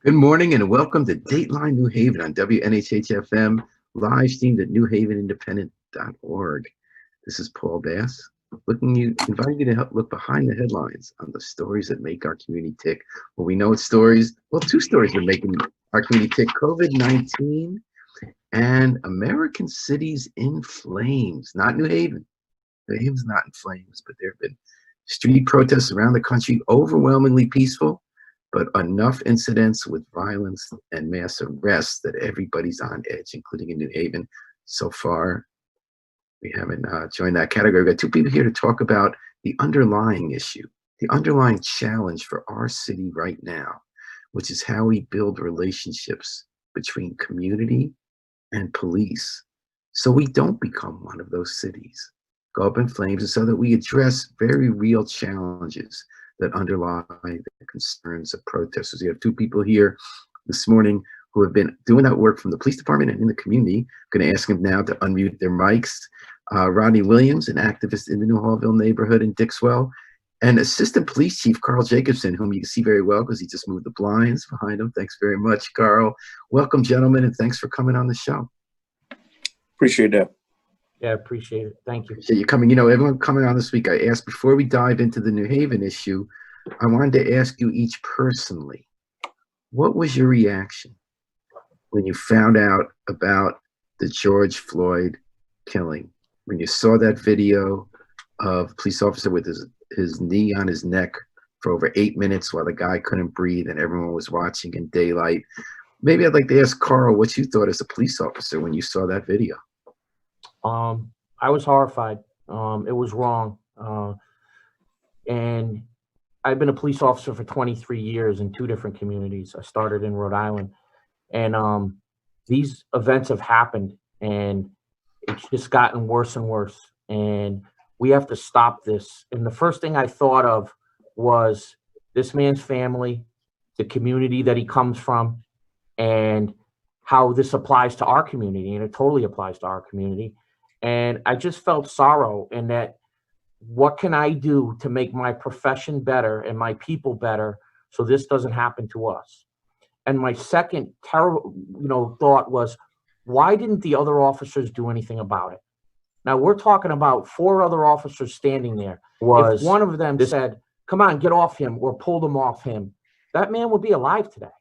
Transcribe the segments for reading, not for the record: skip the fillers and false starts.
Good morning and welcome to Dateline New Haven on WNHH-FM, live streamed at newhavenindependent.org. This is Paul Bass, inviting you to help look behind the headlines on the stories that make our community tick. Well, we know it's stories, two stories are making our community tick: COVID-19 and American cities in flames. Not New Haven. New Haven's not in flames, but there have been street protests around the country, overwhelmingly peaceful, but enough incidents with violence and mass arrests that everybody's on edge, including in New Haven. So far, we haven't joined that category. We've got two people here to talk about the underlying issue, the underlying challenge for our city right now, which is how we build relationships between community and police so we don't become one of those cities, go up in flames, and so that we address very real challenges that underlie the concerns of protesters. We have two people here this morning who have been doing that work from the police department and in the community. I'm going to ask them now to unmute their mics. Rodney Williams, an activist in the New Hallville neighborhood in Dixwell, and Assistant Police Chief Carl Jacobson, whom you can see very well because he just moved the blinds behind him. Thanks very much, Carl. Welcome, gentlemen, and thanks for coming on the show. Appreciate that. Yeah, appreciate it. Thank you. Appreciate you coming. You know, everyone coming on this week, I asked before we dive into the New Haven issue, I wanted to ask you each personally, what was your reaction when you found out about the George Floyd killing? When you saw that video of a police officer with his knee on his neck for over 8 minutes while the guy couldn't breathe and everyone was watching in daylight. Maybe I'd like to ask Carl what you thought as a police officer when you saw that video. I was horrified. It was wrong. And I've been a police officer for 23 years in 2 different communities. I started in Rhode Island, and these events have happened, and it's just gotten worse and worse. And we have to stop this. And the first thing I thought of was this man's family, the community that he comes from, and how this applies to our community. And it totally applies to our community. And I just felt sorrow in that. What can I do to make my profession better and my people better so this doesn't happen to us? And my second terrible, thought was, why didn't the other officers do anything about it? Now we're talking about 4 other officers standing there. If one of them said, "Come on, get off him," or pulled him off him, that man would be alive today.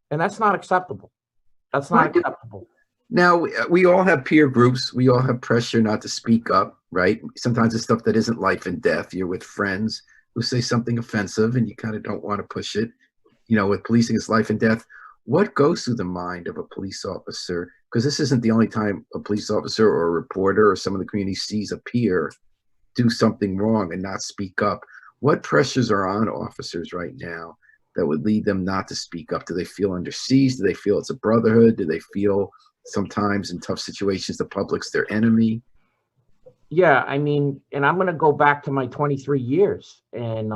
And that's not acceptable. That's not acceptable. Now, we all have peer groups. We all have pressure not to speak up, right? Sometimes it's stuff that isn't life and death. You're with friends who say something offensive and you kind of don't want to push it. You know, with policing, it's life and death. What goes through the mind of a police officer? Because this isn't the only time a police officer or a reporter or someone in the community sees a peer do something wrong and not speak up. What pressures are on officers right now that would lead them not to speak up? Do they feel under siege? Do they feel it's a brotherhood? Do they feel sometimes in tough situations the public's their enemy? Yeah, I mean, and I'm going to go back to my 23 years, and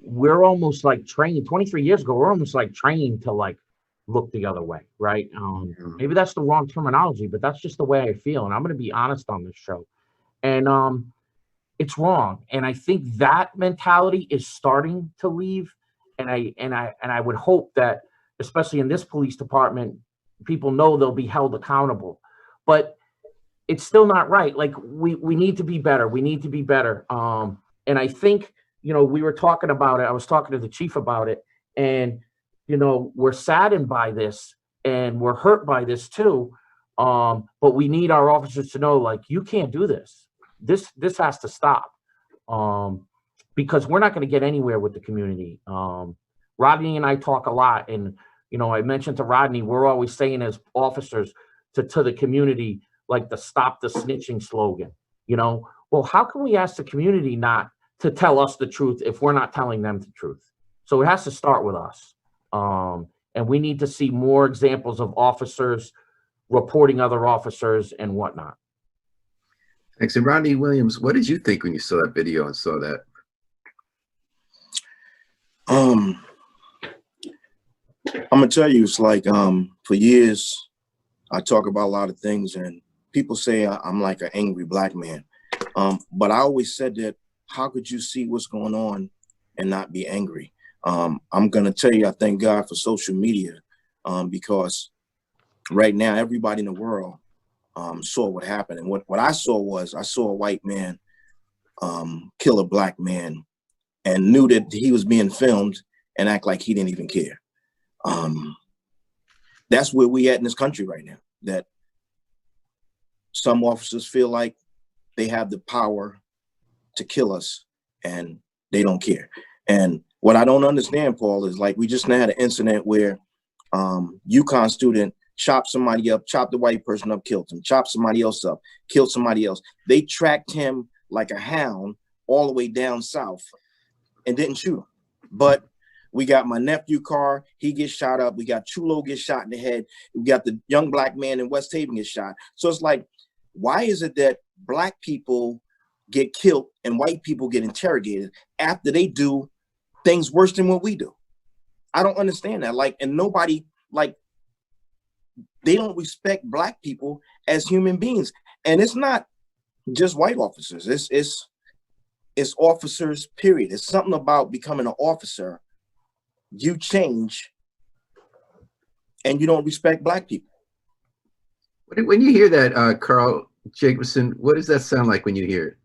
we're almost like trained. 23 years ago, we're almost like trained to like look the other way, right? Maybe that's the wrong terminology, but that's just the way I feel, and I'm going to be honest on this show. And it's wrong, and I think that mentality is starting to leave, and I would hope that, especially in this police department, people know they'll be held accountable. But it's still not right. Like, we need to be better. We need to be better. And I think, we were talking about it. I was talking to the chief about it. And, we're saddened by this and we're hurt by this too. But we need our officers to know, like, you can't do this. This has to stop. Because we're not going to get anywhere with the community. Rodney and I talk a lot, and I mentioned to Rodney, we're always saying as officers to the community, like the "Stop the Snitching" slogan. Well, how can we ask the community not to tell us the truth if we're not telling them the truth? So it has to start with us, and we need to see more examples of officers reporting other officers and whatnot. Thanks. And Rodney Williams, what did you think when you saw that video and saw that? I'm gonna tell you, it's like for years I talk about a lot of things, and people say I'm like an angry black man. But I always said that, how could you see what's going on and not be angry? I'm gonna tell you, I thank God for social media, because right now everybody in the world saw what happened, and what I saw was I saw a white man kill a black man, and knew that he was being filmed and act like he didn't even care. That's where we at in this country right now. That some officers feel like they have the power to kill us, and they don't care. And what I don't understand, Paul, is like we just now had an incident where UConn student chopped somebody up, chopped the white person up, killed him, chopped somebody else up, killed somebody else. They tracked him like a hound all the way down south and didn't shoot him. But we got my nephew Carr, he gets shot up. We got Chulo gets shot in the head. We got the young black man in West Haven get shot. So it's like, why is it that black people get killed and white people get interrogated after they do things worse than what we do? I don't understand that. Like, and nobody, like, they don't respect black people as human beings. And it's not just white officers. It's officers, period. It's something about becoming an officer. You change and you don't respect black people. When you hear that, Carl Jacobson, what does that sound like when you hear it?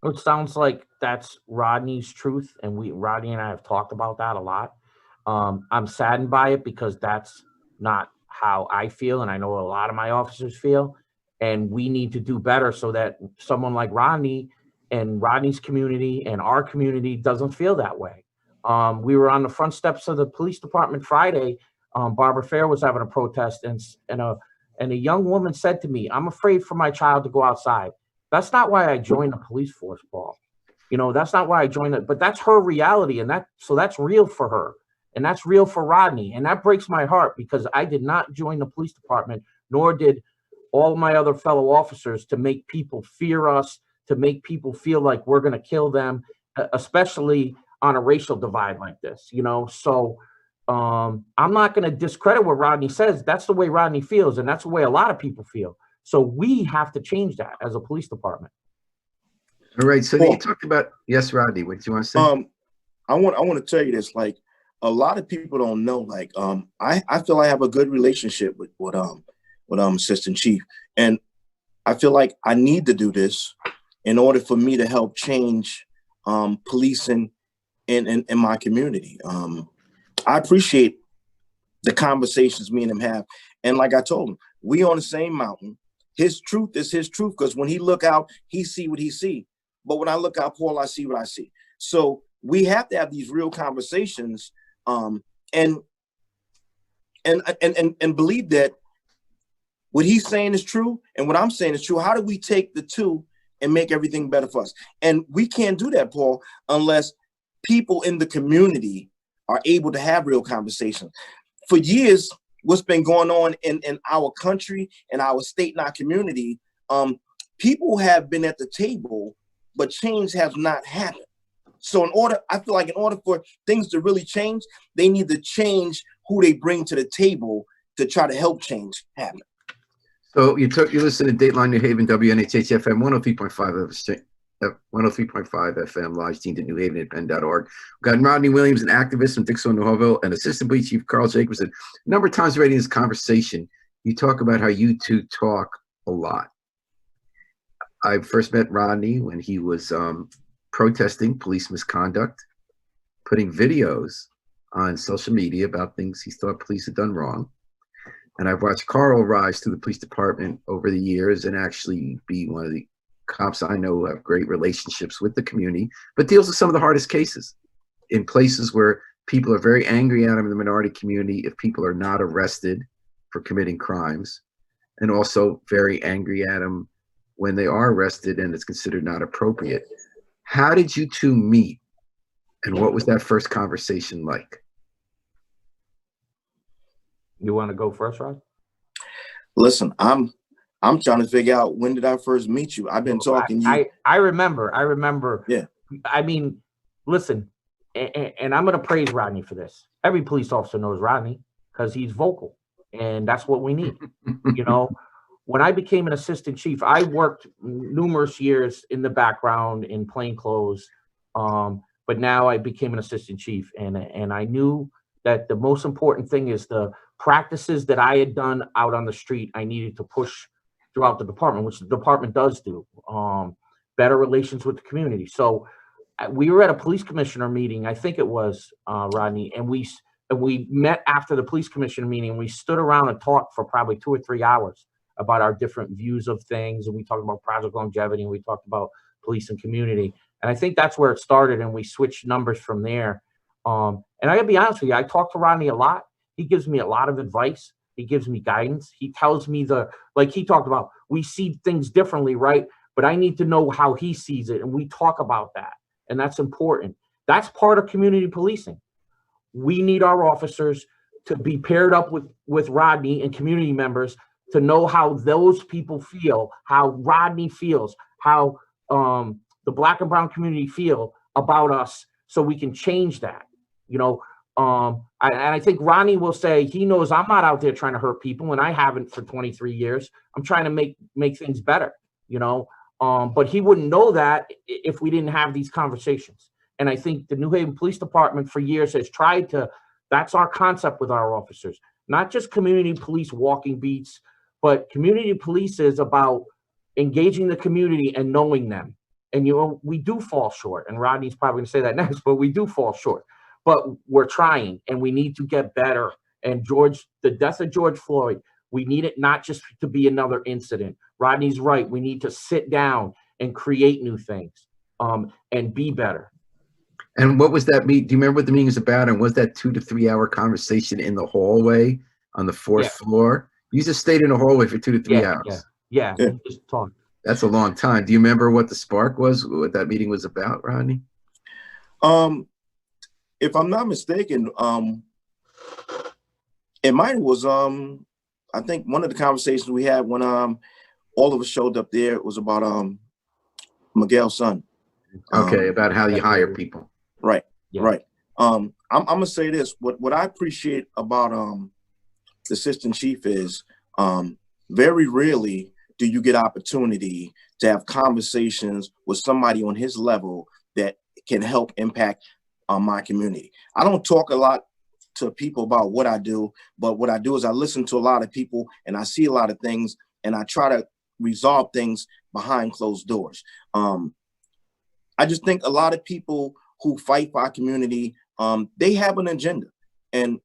It sounds like that's Rodney's truth, and Rodney and I have talked about that a lot. I'm saddened by it because that's not how I feel, and I know a lot of my officers feel, and we need to do better so that someone like Rodney and Rodney's community and our community doesn't feel that way. We were on the front steps of the police department Friday. Barbara Fair was having a protest, and a young woman said to me, "I'm afraid for my child to go outside." That's not why I joined the police force, Paul. You know, that's not why I joined it, but that's her reality, and that's real for her, and that's real for Rodney, and that breaks my heart because I did not join the police department, nor did all my other fellow officers, to make people fear us, to make people feel like we're going to kill them, especially on a racial divide like this, you know? So I'm not going to discredit what Rodney says. That's the way Rodney feels, and that's the way a lot of people feel. So we have to change that as a police department. All right. So you talked about, yes, Rodney, what do you want to say? I want to tell you this. Like, a lot of people don't know. Like, I feel I have a good relationship with Assistant Chief, and I feel like I need to do this in order for me to help change policing in my community. I appreciate the conversations me and him have, and like I told him, we on the same mountain. His truth is his truth, because when he look out, he see what he see. But when I look out, Paul, I see what I see. So we have to have these real conversations, and believe that what he's saying is true and what I'm saying is true. How do we take the two and make everything better for us? And we can't do that, Paul, unless people in the community are able to have real conversations. For years, what's been going on in our country and our state and our community, people have been at the table, but change has not happened. So I feel like in order for things to really change, they need to change who they bring to the table to try to help change happen. So you listen to Dateline New Haven, WNHH FM 103.5 FM, live streamed at newhavenindependent.org. We've got Rodney Williams, an activist from Dixon, Newhoville, and Assistant Police Chief Carl Jacobson. A number of times already in this conversation, you talk about how you two talk a lot. I first met Rodney when he was protesting police misconduct, putting videos on social media about things he thought police had done wrong. And I've watched Carl rise through the police department over the years and actually be one of the cops I know who have great relationships with the community, but deals with some of the hardest cases in places where people are very angry at him in the minority community if people are not arrested for committing crimes, and also very angry at him when they are arrested and it's considered not appropriate. How did you two meet, and what was that first conversation like? You want to go first, Rod? Listen, I'm trying to figure out, when did I first meet you? I've been talking to you. I remember. Yeah. I mean, listen, and I'm going to praise Rodney for this. Every police officer knows Rodney because he's vocal, and that's what we need. You know, when I became an assistant chief, I worked numerous years in the background in plain clothes. But but now I became an assistant chief, and I knew that the most important thing is the practices that I had done out on the street, I needed to push throughout the department, which the department does do. Better relations with the community. So we were at a police commissioner meeting, I think it was, Rodney, and we met after the police commissioner meeting, and we stood around and talked for probably 2 or 3 hours about our different views of things. And we talked about project longevity, and we talked about police and community. And I think that's where it started, and we switched numbers from there. And I gotta be honest with you, I talk to Rodney a lot. He gives me a lot of advice. He gives me guidance. He tells me like he talked about, we see things differently, right? But I need to know how he sees it. And we talk about that. And that's important. That's part of community policing. We need our officers to be paired up with Rodney and community members to know how those people feel, how Rodney feels, how the Black and brown community feel about us, so we can change that. You know, I think Rodney will say he knows I'm not out there trying to hurt people, and I haven't for 23 years. I'm trying to make things better, you know. But he wouldn't know that if we didn't have these conversations. And I think the New Haven Police Department for years has tried to, that's our concept with our officers, not just community police walking beats, but community police is about engaging the community and knowing them. And, you know, we do fall short, and Rodney's probably gonna say that next, but we do fall short, but we're trying, and we need to get better. And the death of George Floyd, we need it not just to be another incident. Rodney's right. We need to sit down and create new things, and be better. And what was that meet? Do you remember what the meeting was about? And was that 2 to 3 hour conversation in the hallway on the 4th floor? You just stayed in the hallway for 2 to 3 hours. Yeah. We just talked. That's a long time. Do you remember what the spark was? What that meeting was about, Rodney? If I'm not mistaken, it might was I think one of the conversations we had when all of us showed up there, it was about Miguel's son. Okay, about how you hire people. Right, right. I'm gonna say this. What I appreciate about the assistant chief is very rarely do you get opportunity to have conversations with somebody on his level that can help impact my community. I don't talk a lot to people about what I do, but what I do is I listen to a lot of people and I see a lot of things, and I try to resolve things behind closed doors. I just think a lot of people who fight for our community, they have an agenda, and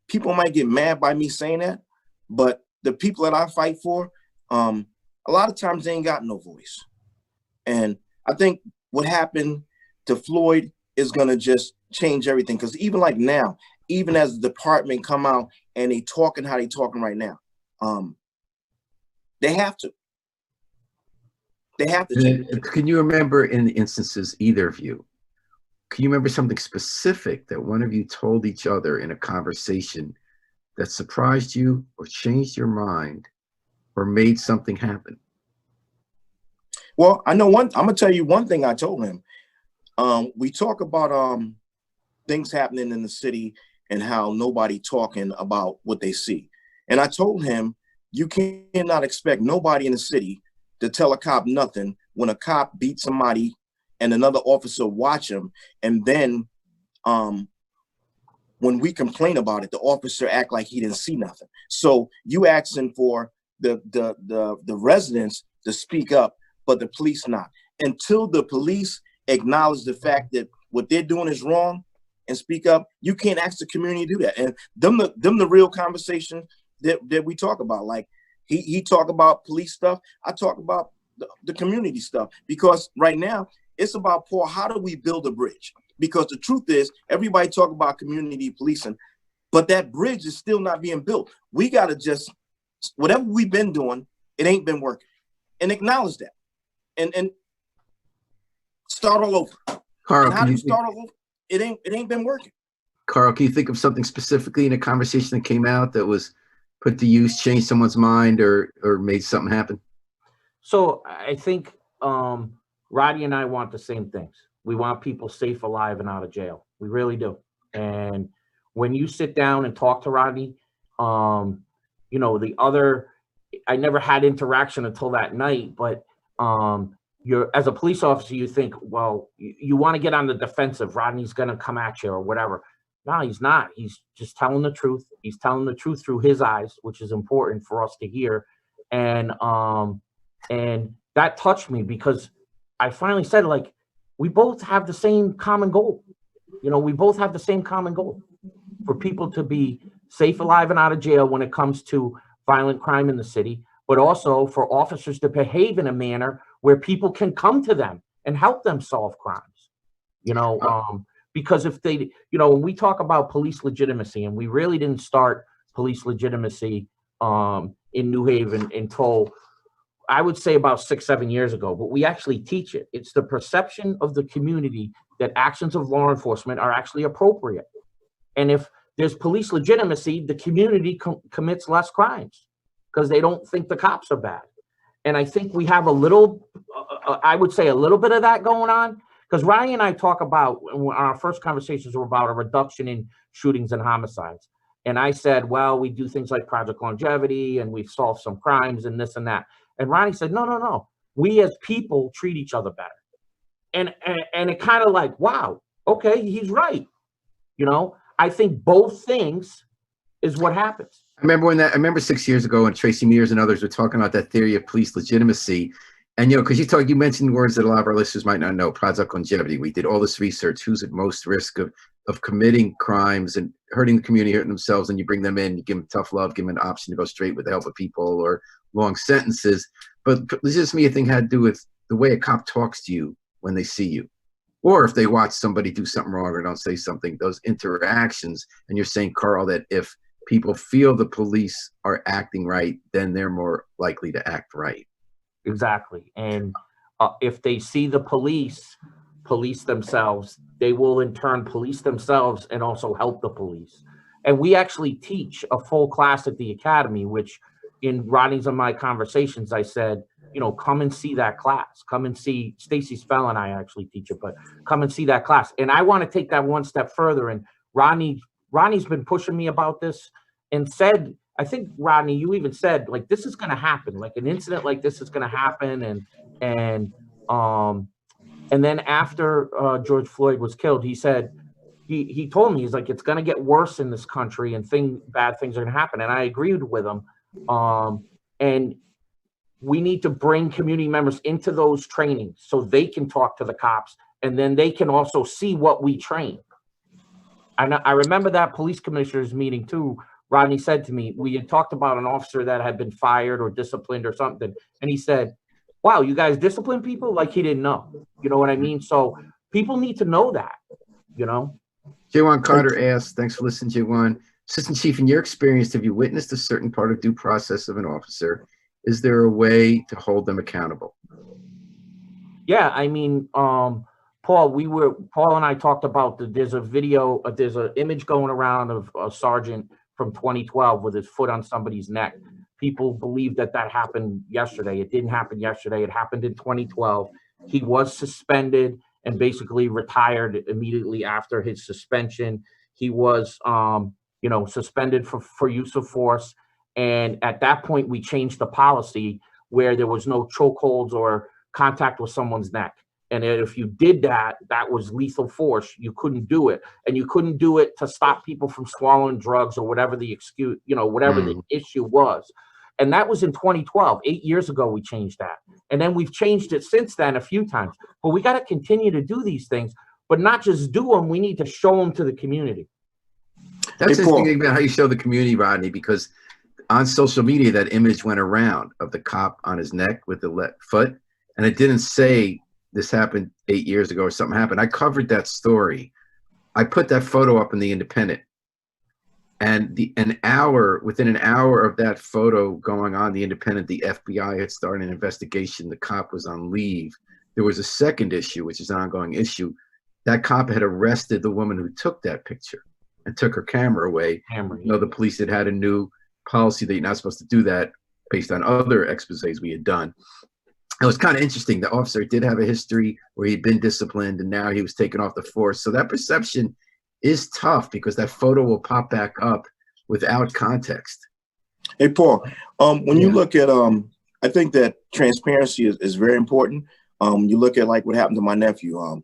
people might get mad by me saying that, but the people that I fight for, a lot of times they ain't got no voice. And I think what happened to Floyd is gonna just change everything. Because even like now, even as the department come out and they talking how they talking right now, they have to. They have to change. Can you remember in the instances, either of you, can you remember something specific that one of you told each other in a conversation that surprised you or changed your mind or made something happen? Well, I know I'm gonna tell you one thing I told him. We talk about things happening in the city and how nobody talking about what they see. And I told him, you cannot expect nobody in the city to tell a cop nothing when a cop beats somebody and another officer watch him, and then when we complain about it, the officer act like he didn't see nothing. So you asking for the residents to speak up, but the police not. Until the police acknowledge the fact that what they're doing is wrong and speak up, you can't ask the community to do that. And them the real conversation that we talk about. Like he talk about police stuff, I talk about the community stuff, because right now it's about, Paul, how do we build a bridge? Because the truth is, everybody talk about community policing, but that bridge is still not being built. We got to just, whatever we've been doing, it ain't been working, and acknowledge that, and start all over. Carl, and how do you start all over? It ain't been working. Carl, can you think of something specifically in a conversation that came out that was put to use, changed someone's mind, or made something happen? So I think Roddy and I want the same things. We want people safe, alive, and out of jail. We really do. And when you sit down and talk to Rodney, you know, I never had interaction until that night, but you're, as a police officer, you think, well, you want to get on the defensive. Rodney's going to come at you or whatever. No, he's not. He's just telling the truth. He's telling the truth through his eyes, which is important for us to hear. And that touched me because I finally said, like, we both have the same common goal. You know, we both have the same common goal for people to be safe, alive, and out of jail when it comes to violent crime in the city, but also for officers to behave in a manner where people can come to them and help them solve crimes. You know, because if they, you know, when we talk about police legitimacy, and we really didn't start police legitimacy in New Haven until, I would say, about 6-7 years ago, but we actually teach it. It's the perception of the community that actions of law enforcement are actually appropriate. And if there's police legitimacy, the community commits less crimes because they don't think the cops are bad. And I think we have a little, I would say a little bit of that going on, because Ryan and I talk about, our first conversations were about a reduction in shootings and homicides. And I said, well, we do things like Project Longevity and we've solved some crimes and this and that. And Ronnie said, no. We as people treat each other better. And it kind of like, wow, okay, he's right. You know, I think both things is what happens. I remember 6 years ago when Tracy Mears and others were talking about that theory of police legitimacy. And, you know, because you mentioned words that a lot of our listeners might not know, Project Longevity. We did all this research, who's at most risk of committing crimes and hurting the community, hurting themselves, and you bring them in, you give them tough love, give them an option to go straight with the help of people or long sentences. But legitimacy, I think, had to do with the way a cop talks to you when they see you. Or if they watch somebody do something wrong or don't say something, those interactions. And you're saying, Carl, that if people feel the police are acting right, then they're more likely to act right. Exactly. And if they see the police themselves, they will in turn police themselves and also help the police. And we actually teach a full class at the academy, which in Rodney's and my conversations, I said, you know, come and see that class. Come and see, Stacy Spell and I actually teach it, but come and see that class. And I want to take that one step further. And Rodney's been pushing me about this and said, I think, Rodney, you even said, like, this is going to happen. Like, an incident like this is going to happen. And then after George Floyd was killed, he said, he told me, he's like, it's going to get worse in this country and bad things are going to happen. And I agreed with him. And we need to bring community members into those trainings so they can talk to the cops, and then they can also see what we train. And I remember that police commissioners meeting too. Rodney said to me, we had talked about an officer that had been fired or disciplined or something. And he said, wow, you guys discipline people? Like he didn't know. You know what I mean? So people need to know that, you know? Jaywan Carter asks, thanks for listening, Jaywan. Assistant Chief, in your experience, have you witnessed a certain part of due process of an officer? Is there a way to hold them accountable? Yeah, I mean, Paul and I talked about there's a video, there's an image going around of a sergeant from 2012 with his foot on somebody's neck. People believe that happened yesterday. It didn't happen yesterday. It happened in 2012. He was suspended and basically retired immediately after his suspension. He was, suspended for use of force. And at that point, we changed the policy where there was no chokeholds or contact with someone's neck. And if you did that, that was lethal force. You couldn't do it. And you couldn't do it to stop people from swallowing drugs or whatever the excuse, whatever the issue was. And that was in 2012. 8 years ago, we changed that. And then we've changed it since then a few times. But we got to continue to do these things, but not just do them. We need to show them to the community. That's interesting about how you show the community, Rodney, because on social media, that image went around of the cop on his neck with the foot. And it didn't say this happened 8 years ago or something happened. I covered that story. I put that photo up in the Independent. And within an hour of that photo going on the Independent, the FBI had started an investigation. The cop was on leave. There was a second issue, which is an ongoing issue. That cop had arrested the woman who took that picture and took her camera away. The police had a new policy that you're not supposed to do that based on other exposés we had done. It was kind of interesting. The officer did have a history where he'd been disciplined and now he was taken off the force. So that perception is tough because that photo will pop back up without context. Hey, Paul, when you look at, I think that transparency is very important, You look at like what happened to my nephew.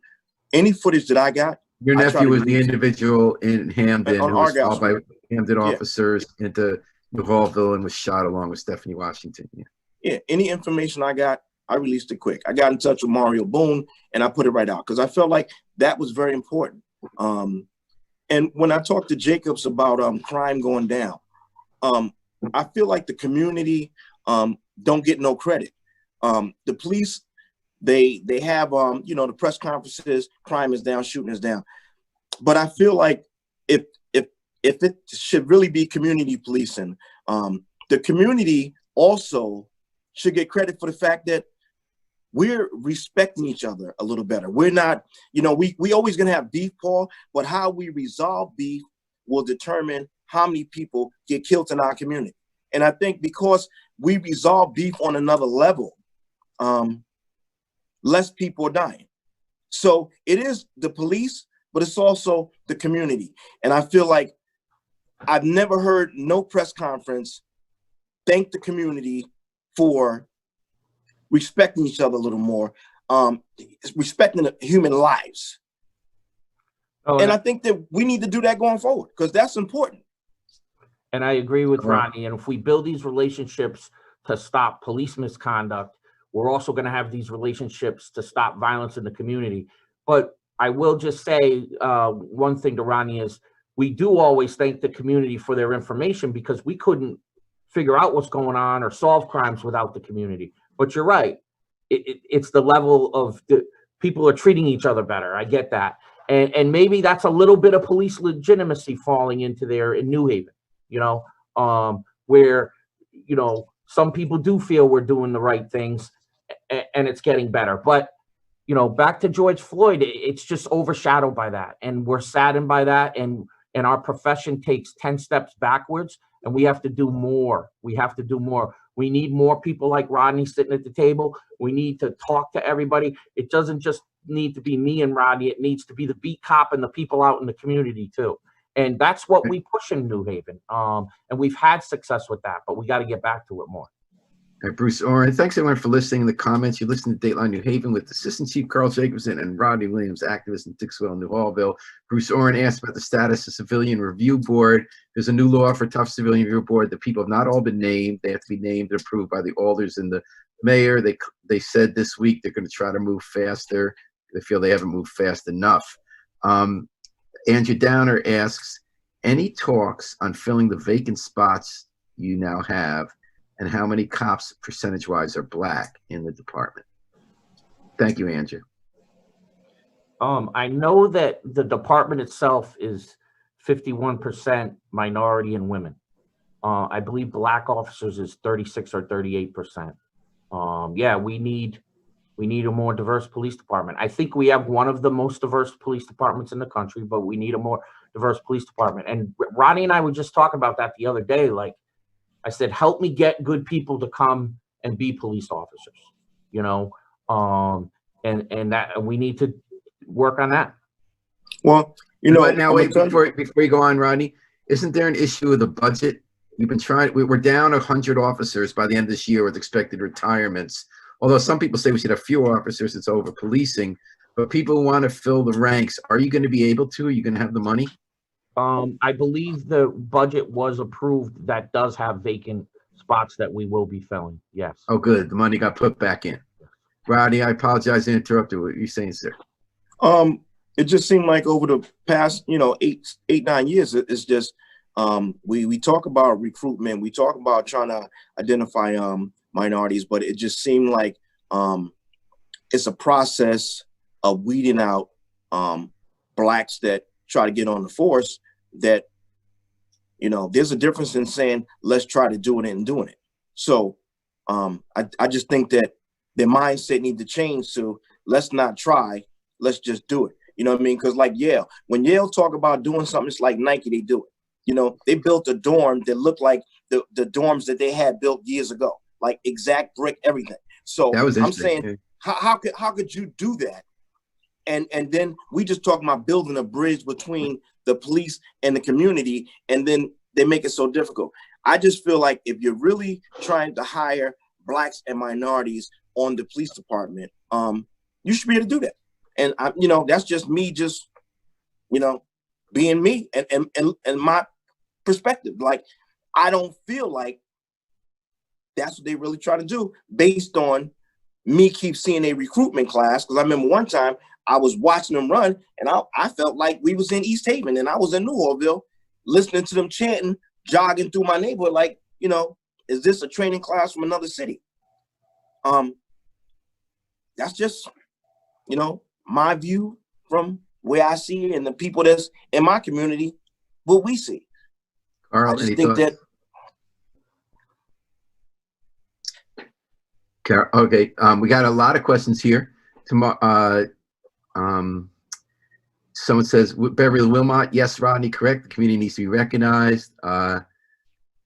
Any footage that I got, Your I try nephew to was the release individual in Hamden on who was Argyle followed by Street. Hamden Yeah. officers into New Hallville and was shot along with Stephanie Washington. Yeah. Yeah, any information I got, I released it quick. I got in touch with Mario Boone and I put it right out because I felt like that was very important. And when I talked to Jacobs about crime going down, I feel like the community don't get no credit. The police, they have you know, the press conferences, crime is down, shooting is down. But I feel like if it should really be community policing, the community also should get credit for the fact that we're respecting each other a little better. We're not, you know, we always gonna have beef, Paul, but how we resolve beef will determine how many people get killed in our community. And I think because we resolve beef on another level, less people are dying. So it is the police, but it's also the community. And I feel like I've never heard no press conference thank the community for respecting each other a little more, respecting the human lives. Oh, and I think that we need to do that going forward because that's important. And I agree with Ronnie. And if we build these relationships to stop police misconduct, we're also going to have these relationships to stop violence in the community. But I will just say one thing to Ronnie is we do always thank the community for their information because we couldn't figure out what's going on or solve crimes without the community. But you're right. It's the level of the people are treating each other better. I get that. And maybe that's a little bit of police legitimacy falling into there in New Haven, you know, where, you know, some people do feel we're doing the right things and it's getting better. But, you know, back to George Floyd, it's just overshadowed by that. And we're saddened by that. And our profession takes 10 steps backwards and we have to do more. We have to do more. We need more people like Rodney sitting at the table. We need to talk to everybody. It doesn't just need to be me and Rodney. It needs to be the beat cop and the people out in the community too. And that's what we push in New Haven. And we've had success with that, but we got to get back to it more. All right, Bruce Oren, thanks everyone for listening in the comments. You listened to Dateline New Haven with Assistant Chief Carl Jacobson and Rodney Williams, activist in Dixwell, New Hallville. Bruce Oren asked about the status of Civilian Review Board. There's a new law for tough Civilian Review Board. The people have not all been named. They have to be named and approved by the alders and the mayor. They said this week they're going to try to move faster. They feel they haven't moved fast enough. Andrew Downer asks, any talks on filling the vacant spots you now have? And how many cops percentage-wise are black in the department? Thank you, Andrew. I know that the department itself is 51% minority and women. I believe black officers is 36 or 38%. Yeah, we need a more diverse police department. I think we have one of the most diverse police departments in the country, but we need a more diverse police department. And Ronnie and I were just talking about that the other day. Like, I said, help me get good people to come and be police officers, you know, and that we need to work on that. Well, you know, but now wait, before you go on, Rodney, isn't there an issue with the budget? You've been trying, we're down 100 officers by the end of this year with expected retirements. Although some people say we should have fewer officers, it's over policing, but people want to fill the ranks. Are you going to be able to? Are you going to have the money? I believe the budget was approved that does have vacant spots that we will be filling. Yes. Oh, good. The money got put back in. Rodney, I apologize to interrupt you. What are you saying, sir? It just seemed like over the past, you know, 9 years, it's just we talk about recruitment, we talk about trying to identify minorities, but it just seemed like it's a process of weeding out blacks that try to get on the force. That, you know, there's a difference in saying let's try to do it and doing it. So I just think that their mindset need to change to let's not try, let's just do it. You know what I mean? Because like Yale, when Yale talk about doing something, it's like Nike, they do it. You know, they built a dorm that looked like the dorms that they had built years ago, like exact brick, everything. So I'm saying, how could you do that? And then we just talking about building a bridge between the police and the community, and then they make it so difficult. I just feel like if you're really trying to hire blacks and minorities on the police department, you should be able to do that. And that's just me, just being me and my perspective. Like, I don't feel like that's what they really try to do based on me keep seeing a recruitment class. Because I remember one time I was watching them run, and I felt like we was in East Haven and I was in New Orleans listening to them chanting, jogging through my neighborhood. Like, is this a training class from another city? That's just, my view from where I see it, and the people that's in my community, what we see. Carl, I just think that. Okay, we got a lot of questions here. Tomorrow, someone says, Beverly Wilmot, yes, Rodney, correct. The community needs to be recognized.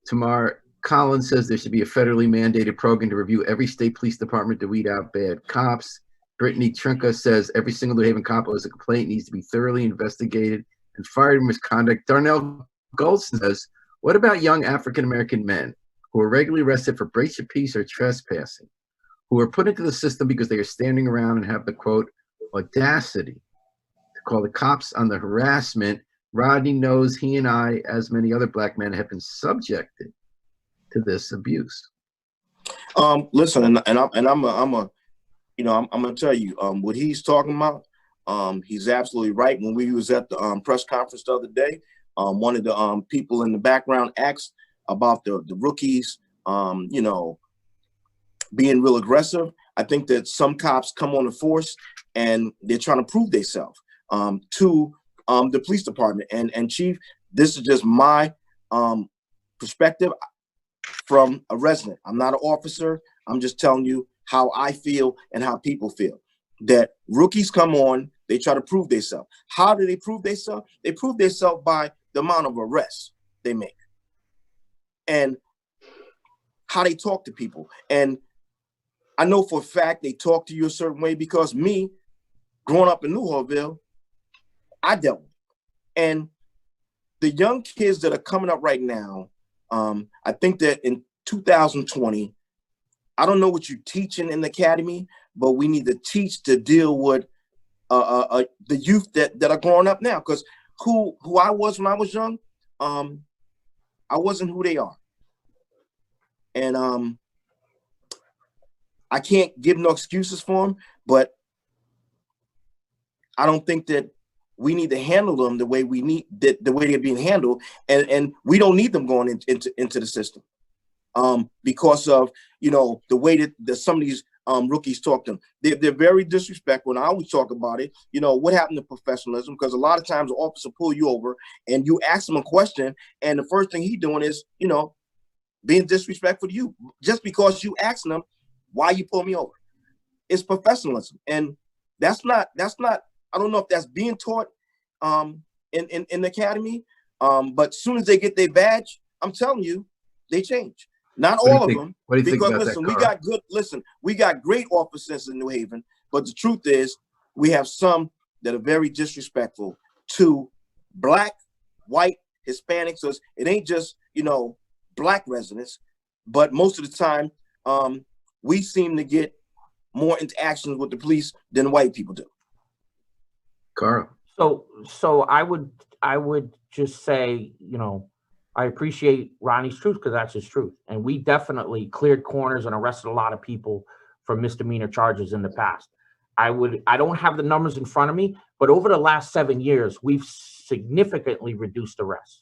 Tomorrow, Colin says there should be a federally mandated program to review every state police department to weed out bad cops. Brittany Trinka says every single New Haven cop who has a complaint needs to be thoroughly investigated and fired for misconduct. Darnell Goldston says, what about young African-American men who are regularly arrested for breach of peace or trespassing, who are put into the system because they are standing around and have the, quote, audacity to call the cops on the harassment? Rodney knows he and I, as many other black men, have been subjected to this abuse. Listen, and I'm gonna tell you, what he's talking about, he's absolutely right. When we was at the press conference the other day, one of the people in the background asked about the rookies, being real aggressive. I think that some cops come on the force and they're trying to prove themselves to the police department. And Chief, this is just my perspective from a resident. I'm not an officer. I'm just telling you how I feel and how people feel. That rookies come on, they try to prove themselves. How do they prove themselves? They prove themselves by the amount of arrests they make and how they talk to people. And I know for a fact they talk to you a certain way, because me, growing up in New Orleans, I dealt with it. And the young kids that are coming up right now, I think that in 2020, I don't know what you're teaching in the academy, but we need to teach to deal with the youth that are growing up now. Because who I was when I was young, I wasn't who they are. And I can't give no excuses for them, but I don't think that we need to handle them the way we need that, the way they're being handled, and we don't need them going into the system, because of the way that some of these rookies talk to them. They're very disrespectful, and I always talk about it. What happened to professionalism? Because a lot of times the officer pull you over and you ask him a question, and the first thing he doing is being disrespectful to you just because you asking them why you pull me over. It's professionalism, and that's not. I don't know if that's being taught in the academy, but as soon as they get their badge, I'm telling you, they change. Not all of them, because listen, we got great officers in New Haven, but the truth is we have some that are very disrespectful to Black, white, Hispanic. So it ain't just Black residents, but most of the time we seem to get more interactions with the police than white people do. Carl. So I would just say, I appreciate Ronnie's truth, because that's his truth. And we definitely cleared corners and arrested a lot of people for misdemeanor charges in the past. I don't have the numbers in front of me, but over the last 7 years, we've significantly reduced arrests.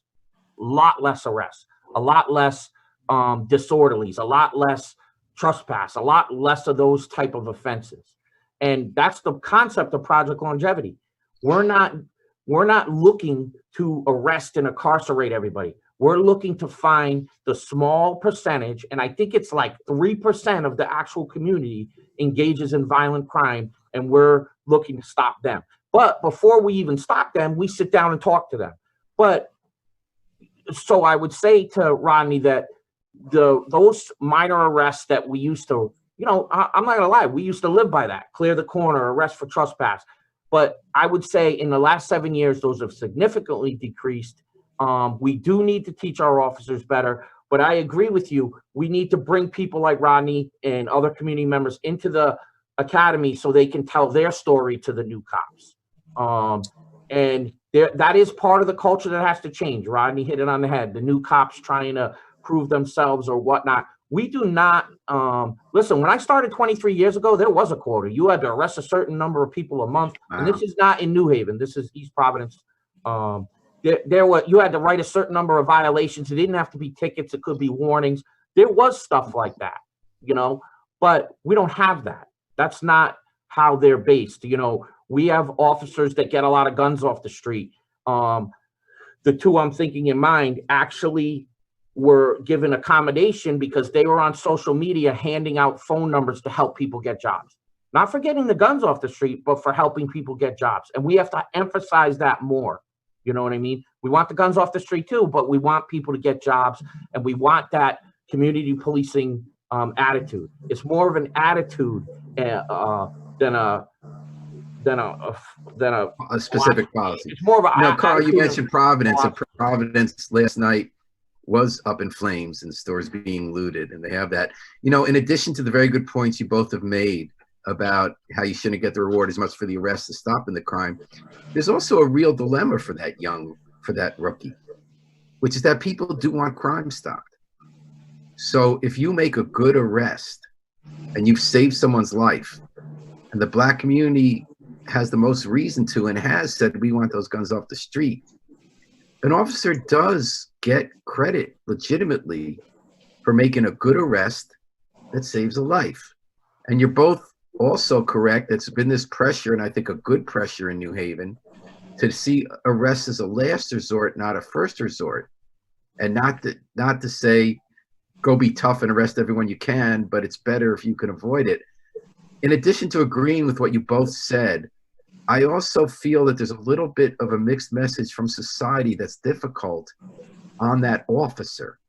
A lot less arrests, a lot less disorderlies, a lot less trespass, a lot less of those type of offenses. And that's the concept of Project Longevity. We're not looking to arrest and incarcerate everybody. We're looking to find the small percentage, and I think it's like 3% of the actual community engages in violent crime, and we're looking to stop them. But before we even stop them, we sit down and talk to them. But so I would say to Rodney that those minor arrests that we used to, I'm not gonna lie, we used to live by that. Clear the corner, arrest for trespass. But I would say in the last 7 years, those have significantly decreased. We do need to teach our officers better, but I agree with you. We need to bring people like Rodney and other community members into the academy so they can tell their story to the new cops. And that is part of the culture that has to change. Rodney hit it on the head. The new cops trying to prove themselves or whatnot. We do not, listen, when I started 23 years ago, there was a quota. You had to arrest a certain number of people a month. Wow. And this is not in New Haven. This is East Providence. You had to write a certain number of violations. It didn't have to be tickets. It could be warnings. There was stuff like that, but we don't have that. That's not how they're based. We have officers that get a lot of guns off the street. The two I'm thinking in mind actually were given accommodation because they were on social media handing out phone numbers to help people get jobs. Not for getting the guns off the street, but for helping people get jobs. And we have to emphasize that more. You know what I mean? We want the guns off the street too, but we want people to get jobs, and we want that community policing attitude. It's more of an attitude than a specific policy. It's more of a Carl, you mentioned Providence. Providence last night was up in flames and stores being looted, and they have that. In addition to the very good points you both have made about how you shouldn't get the reward as much for the arrest as stopping the crime, there's also a real dilemma for that rookie, which is that people do want crime stopped. So if you make a good arrest and you've saved someone's life, and the Black community has the most reason to and has said we want those guns off the street, an officer does get credit legitimately for making a good arrest that saves a life. And you're both also correct. It's been this pressure, and I think a good pressure in New Haven, to see arrests as a last resort, not a first resort, and not to say go be tough and arrest everyone you can, but it's better if you can avoid it. In addition to agreeing with what you both said, I also feel that there's a little bit of a mixed message from society that's difficult on that officer,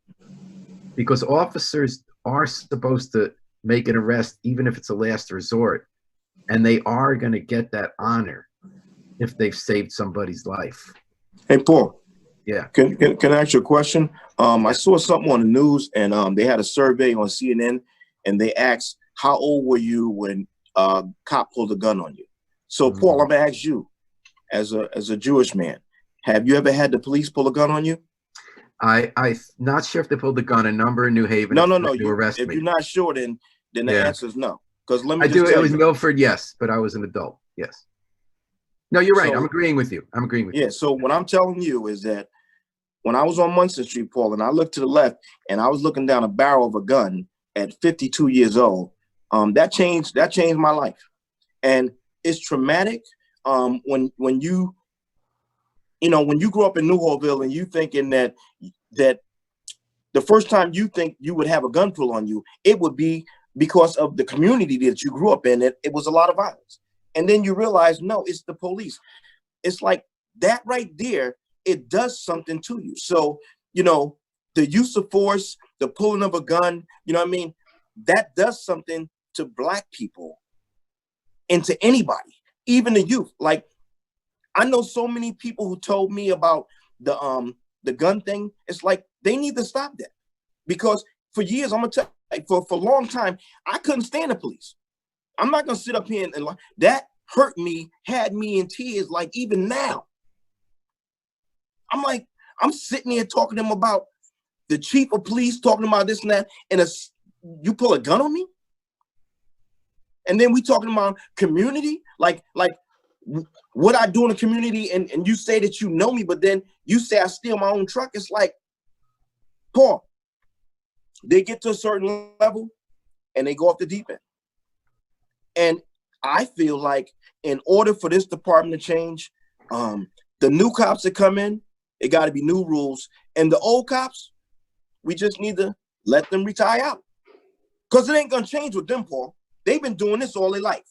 because officers are supposed to make an arrest even if it's a last resort, and they are going to get that honor if they've saved somebody's life. Hey, Paul. Yeah. Can I ask you a question? I saw something on the news, and they had a survey on CNN, and they asked, how old were you when a cop pulled a gun on you? So, Paul, I'm gonna ask you, as a Jewish man, have you ever had the police pull a gun on you? I'm not sure if they pulled the gun. A number in New Haven. No. You arrest me. If you're not sure, then the answer is no. Because let me. It was Milford, yes, but I was an adult. Yes. No, you're right. I'm agreeing with you. Yeah. So what I'm telling you is that when I was on Munson Street, Paul, and I looked to the left, and I was looking down a barrel of a gun at 52 years old, that changed my life, and it's traumatic. When you grow up in Newhallville and you thinking that the first time you think you would have a gun pull on you, it would be because of the community that you grew up in. It was a lot of violence, and then you realize, no, it's the police. It's like that right there. It does something to you. So the use of force, the pulling of a gun, that does something to Black people and to anybody, even the youth. Like, I know so many people who told me about the gun thing. It's like they need to stop that, because for years, I'm gonna tell you, for a long time, I couldn't stand the police. I'm not gonna sit up here and that hurt me, had me in tears. Like, even now, I'm sitting here talking to them about the chief of police, talking about this and that, and you pull a gun on me. And then we talking about community, like what I do in the community, and you say that you know me, but then you say I steal my own truck. It's like, Paul, they get to a certain level and they go off the deep end. And I feel like in order for this department to change, the new cops that come in, it got to be new rules. And the old cops, we just need to let them retire out, because it ain't going to change with them, Paul. They've been doing this all their life.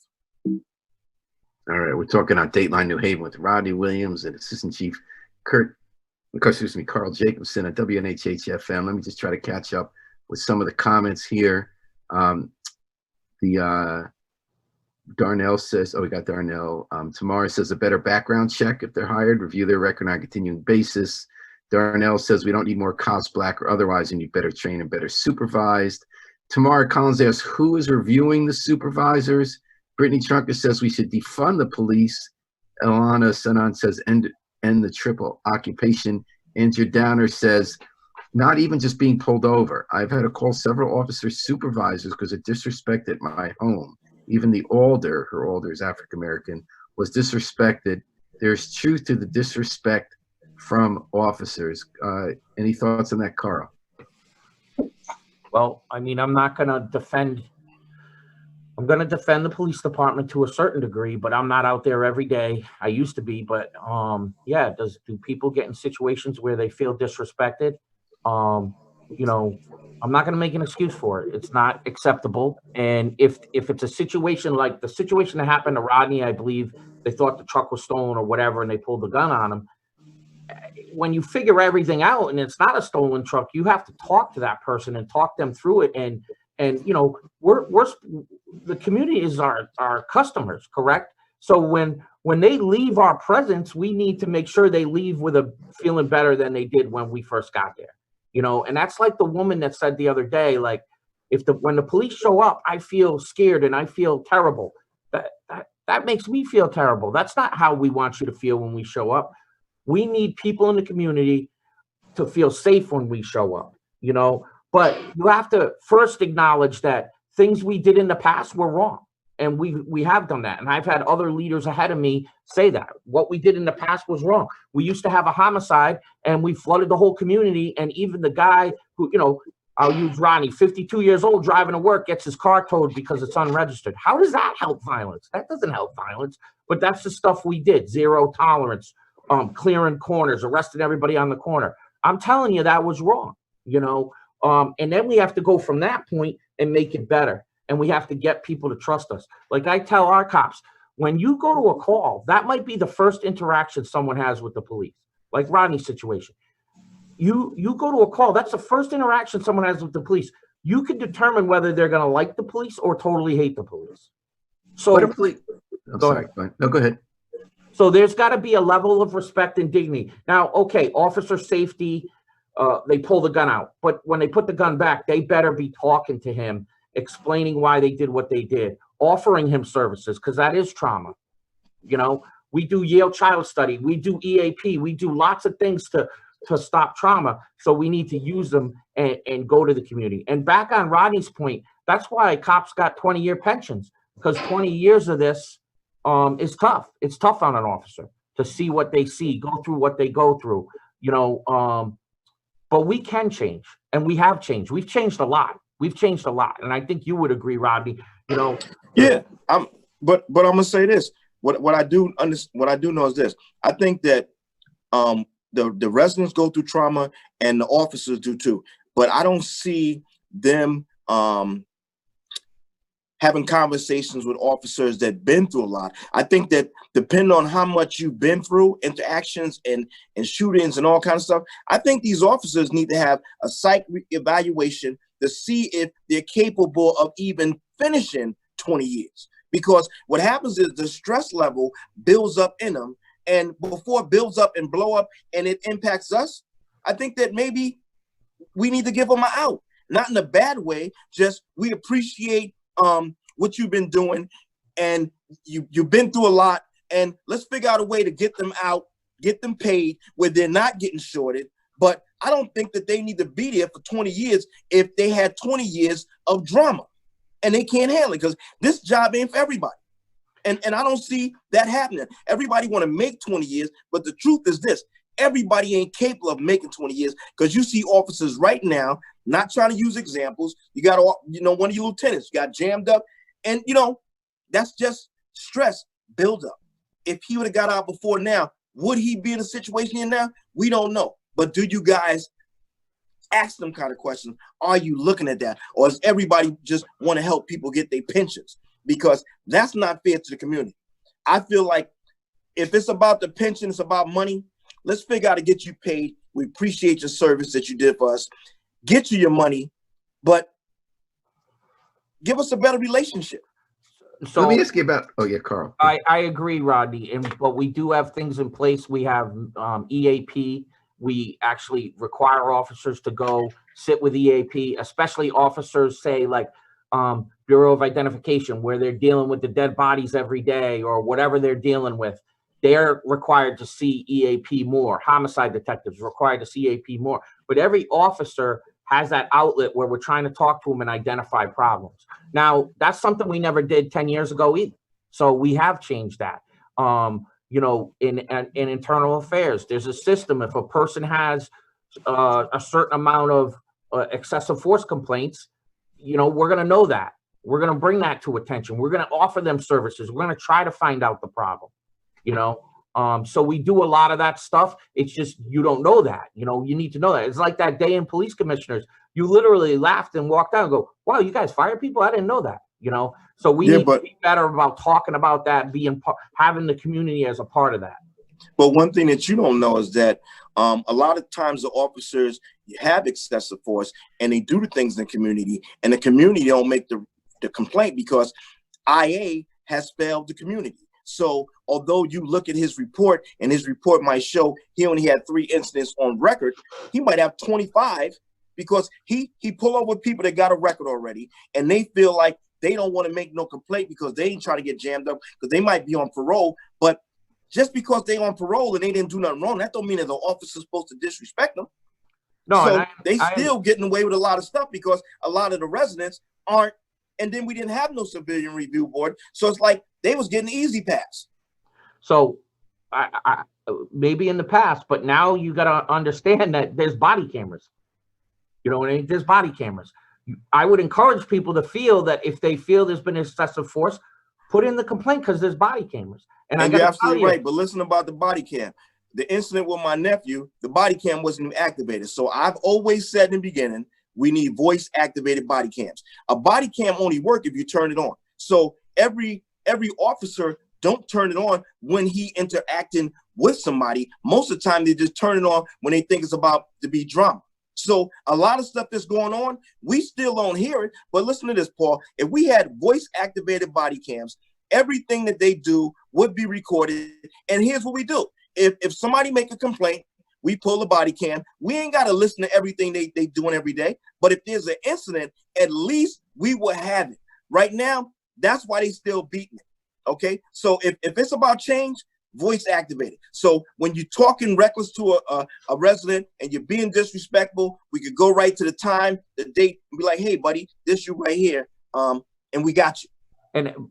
All right, we're talking on Dateline New Haven with Rodney Williams and Assistant Chief Carl Jacobson at WNHH-FM. Let me just try to catch up with some of the comments here. Darnell says, we got Darnell. Tamara says a better background check if they're hired, review their record on a continuing basis. Darnell says we don't need more cops, Black or otherwise, and you better train and better supervised. Tamara Collins asks, who is reviewing the supervisors? Brittany Trunker says we should defund the police. Alana Sanan says end the triple occupation. Andrew Downer says not even just being pulled over. I've had to call several officers' supervisors because of disrespect at my home. Even the alder, her alder is African American, was disrespected. There's truth to the disrespect from officers. Any thoughts on that, Carl? Well, I mean, I'm going to defend the police department to a certain degree, but I'm not out there every day. I used to be, but yeah, do people get in situations where they feel disrespected? You know, I'm not going to make an excuse for it. It's not acceptable. And if it's a situation like the situation that happened to Rodney, I believe they thought the truck was stolen or whatever, and they pulled the gun on him. When you figure everything out and it's not a stolen truck, you have to talk to that person and talk them through it. And you know, we're the community is our customers, correct? So when they leave our presence, we need to make sure they leave with a feeling better than they did when we first got there. You know, and that's like the woman that said the other day, like, when the police show up, I feel scared and I feel terrible. That makes me feel terrible. That's not how we want you to feel when we show up. We need people in the community to feel safe when we show up, you know, but you have to first acknowledge that things we did in the past were wrong. And we have done that. And I've had other leaders ahead of me say that what we did in the past was wrong. We used to have a homicide and we flooded the whole community. And even the guy who, you know, I'll use Ronnie, 52 years old, driving to work, gets his car towed because it's unregistered. How does that help violence? That doesn't help violence, but that's the stuff we did. Zero tolerance, clearing corners, arresting everybody on the corner. I'm telling you, that was wrong, you know? And then we have to go from that point and make it better. And we have to get people to trust us. Like I tell our cops, when you go to a call, that might be the first interaction someone has with the police, like Rodney's situation. You go to a call, that's the first interaction someone has with the police. You can determine whether they're going to like the police or totally hate the police. So I'm sorry. No, go ahead. So there's got to be a level of respect and dignity. Now, okay, officer safety, they pull the gun out. But when they put the gun back, they better be talking to him, explaining why they did what they did, offering him services, because that is trauma. You know, we do Yale Child Study, we do EAP, we do lots of things to stop trauma. So we need to use them and go to the community. And back on Rodney's point, that's why cops got 20-year pensions, because 20 years of this is tough. It's tough on an officer to see what they see, go through what they go through, you know, but we can change, and we have changed. We've changed a lot. We've changed a lot. And I think you would agree, Rodney, you know. Yeah, but I'm gonna say this. What I do know is this. I think that the residents go through trauma and the officers do too. But I don't see them having conversations with officers that been through a lot. I think that depending on how much you've been through, interactions and shootings and all kinds of stuff, I think these officers need to have a psych evaluation to see if they're capable of even finishing 20 years. Because what happens is the stress level builds up in them, and before it builds up and blow up and it impacts us, I think that maybe we need to give them an out. Not in a bad way, just we appreciate what you've been doing, and you've been through a lot, and let's figure out a way to get them out, get them paid where they're not getting shorted. But I don't think that they need to be there for 20 years if they had 20 years of drama and they can't handle it, because this job ain't for everybody. And I don't see that happening. Everybody want to make 20 years, but the truth is this: everybody ain't capable of making 20 years, because you see officers right now, not trying to use examples. You got, you know, one of your lieutenants got jammed up, and, you know, that's just stress buildup. If he would have got out before now, would he be in a situation here now? We don't know. But do you guys ask them kind of questions? Are you looking at that? Or does everybody just want to help people get their pensions? Because that's not fair to the community. I feel like if it's about the pension, it's about money, let's figure out to get you paid. We appreciate your service that you did for us. Get you your money, but give us a better relationship. So let me ask you about, oh yeah, Carl. I agree, Rodney, but we do have things in place. We have EAP. We actually require officers to go sit with EAP, especially officers say like Bureau of Identification, where they're dealing with the dead bodies every day or whatever they're dealing with. They're required to see EAP more. Homicide detectives required to see EAP more. But every officer has that outlet where we're trying to talk to them and identify problems. Now, that's something we never did 10 years ago either. So we have changed that. You know, in internal affairs, there's a system. If a person has a certain amount of excessive force complaints, you know, we're going to know that. We're going to bring that to attention. We're going to offer them services. We're going to try to find out the problem, you know. So we do a lot of that stuff. It's just, you don't know that, you know, you need to know that. It's like that day in police commissioners. You literally laughed and walked out and go, wow, you guys fire people? I didn't know that, you know. So we need to be better about talking about that, having the community as a part of that. But one thing that you don't know is that a lot of times the officers have excessive force and they do the things in the community, and the community don't make the complaint because IA has failed the community. So although you look at his report and his report might show he only had 3 incidents on record, he might have 25 because he pull over people that got a record already, and they feel like they don't want to make no complaint because they ain't trying to get jammed up because they might be on parole. But just because they on parole and they didn't do nothing wrong, that don't mean that the officer's supposed to disrespect them. No, so they still getting away with a lot of stuff because a lot of the residents aren't. And then we didn't have no civilian review board, so it's like they was getting easy pass. So I maybe in the past, but now you got to understand that there's body cameras. You know what I mean? There's body cameras. I would encourage people to feel that if they feel there's been excessive force, put in the complaint because there's body cameras. And you're absolutely right. But listen about the body cam. The incident with my nephew, the body cam wasn't even activated. So I've always said in the beginning, we need voice activated body cams. A body cam only work if you turn it on. So every officer don't turn it on when he interacting with somebody. Most of the time they just turn it on when they think it's about to be drama. So a lot of stuff that's going on, we still don't hear it. But listen to this, Paul. If we had voice activated body cams, everything that they do would be recorded. And here's what we do. If somebody make a complaint, we pull the body cam. We ain't got to listen to everything they doing every day. But if there's an incident, at least we will have it. Right now, that's why they still beating it. Okay? So if it's about change, voice activated. So when you're talking reckless to a resident and you're being disrespectful, we could go right to the time, the date, and be like, hey, buddy, this you right here. And we got you.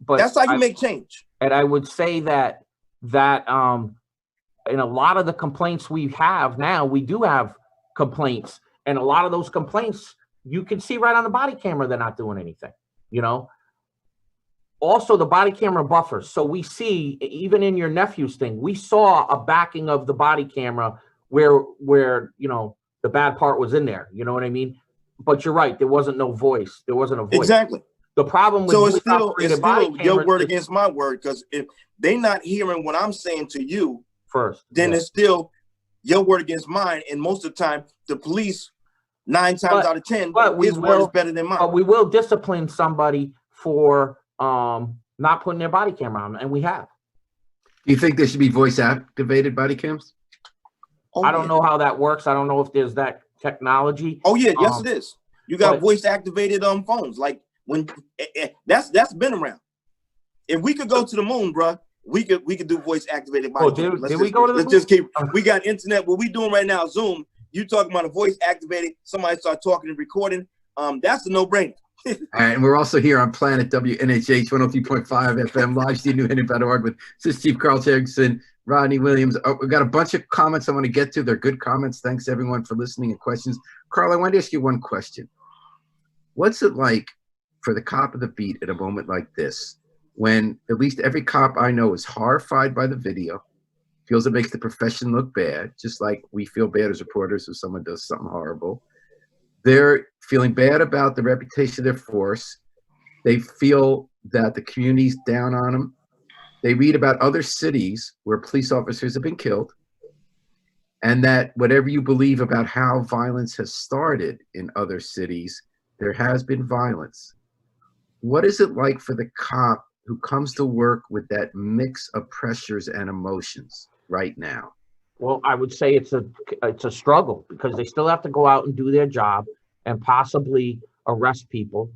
But that's how you make change. And I would say that in a lot of the complaints we have now, we do have complaints, and a lot of those complaints you can see right on the body camera they're not doing anything, you know. Also the body camera buffers. So we see, even in your nephew's thing, we saw a backing of the body camera where you know the bad part was in there, you know what I mean? But you're right, there wasn't no voice. There wasn't a voice. Exactly. The problem with so it's still your word against my word, because if they're not hearing what I'm saying to you first, then it's still your word against mine. And most of the time, the police, 9 times out of 10, his word is better than mine. But we will discipline somebody for not putting their body camera on, and we have. Do you think there should be voice activated body cams? I don't know how that works. I don't know if there's that technology. Oh yeah, yes it is. You got voice activated phones. Like when that's been around. If we could go to the moon, bro, we could do voice activated body cams. Did we go to the moon? Let's just keep. We got internet. What we doing right now, Zoom. You talking about a voice activated? Somebody start talking and recording. That's a no brainer. All right, and we're also here on Planet WNHH 103.5 FM, live stream NewHaven.org with Assistant Chief Carl Jacobson, Rodney Williams. We've got a bunch of comments I want to get to. They're good comments. Thanks everyone for listening and questions. Carl, I wanted to ask you one question. What's it like for the cop of the beat at a moment like this, when at least every cop I know is horrified by the video, feels it makes the profession look bad, just like we feel bad as reporters if someone does something horrible. They're feeling bad about the reputation of their force. They feel that the community's down on them. They read about other cities where police officers have been killed, and that whatever you believe about how violence has started in other cities, there has been violence. What is it like for the cop who comes to work with that mix of pressures and emotions right now? Well, I would say it's a struggle, because they still have to go out and do their job and possibly arrest people.